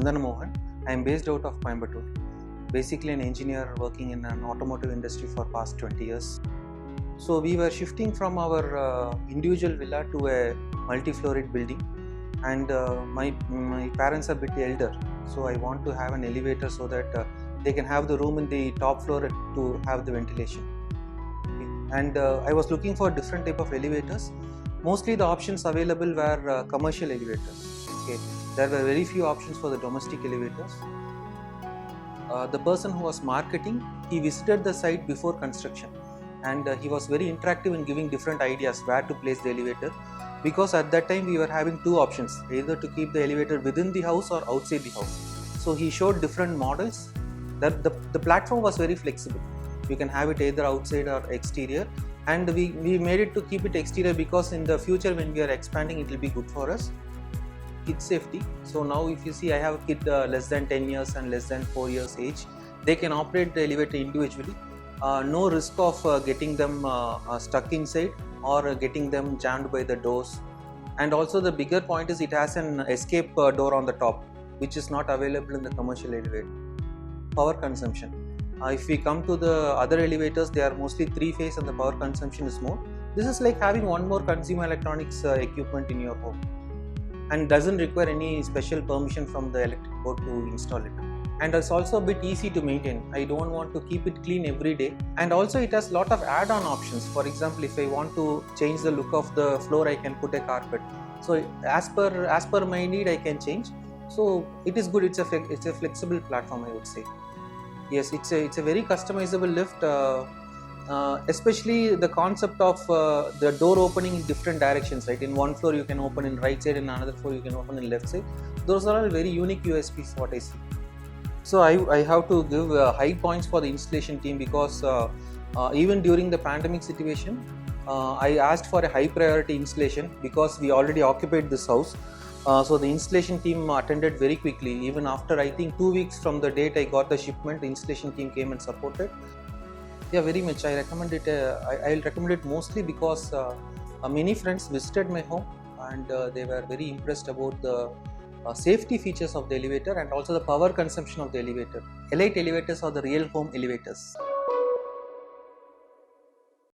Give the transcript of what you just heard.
Mohan. I am based out of Coimbatore. Basically an engineer working in an automotive industry for past 20 years. So we were shifting from our individual villa to a multi-floored building, and my parents are a bit elder, so I want to have an elevator so that they can have the room in the top floor to have the ventilation. And I was looking for different type of elevators. Mostly the options available were commercial elevators. Okay, there were very few options for the domestic elevators. The person who was marketing, he visited the site before construction, and he was very interactive in giving different ideas where to place the elevator, because at that time we were having two options, either to keep the elevator within the house or outside the house. So he showed different models. That the platform was very flexible. You can have it either outside or exterior, and we made it to keep it exterior because in the future when we are expanding, it will be good for us. Kid safety. So now if you see, I have a kid less than 10 years and less than 4 years age. They can operate the elevator individually. No risk of getting them stuck inside or getting them jammed by the doors. And also the bigger point is it has an escape door on the top, which is not available in the commercial elevator. Power consumption. If we come to the other elevators, they are mostly 3-phase and the power consumption is more. This is like having one more consumer electronics equipment in your home, and doesn't require any special permission from the electric board to install it. And it's also a bit easy to maintain. I don't want to keep it clean every day. And also it has a lot of add-on options. For example, if I want to change the look of the floor, I can put a carpet. So as per my need, I can change. So it is good. It's a flexible platform, I would say. Yes, it's a very customizable lift. Especially the concept of the door opening in different directions, right? In one floor you can open in right side, in another floor you can open in left side. Those are all very unique USPs what I see. So I have to give high points for the installation team, because even during the pandemic situation, I asked for a high priority installation because we already occupied this house. So the installation team attended very quickly. Even after I think 2 weeks from the date I got the shipment, the installation team came and supported. Yeah, very much. I recommend it. I'll recommend it mostly because many friends visited my home, and they were very impressed about the safety features of the elevator and also the power consumption of the elevator. Elite elevators are the real home elevators.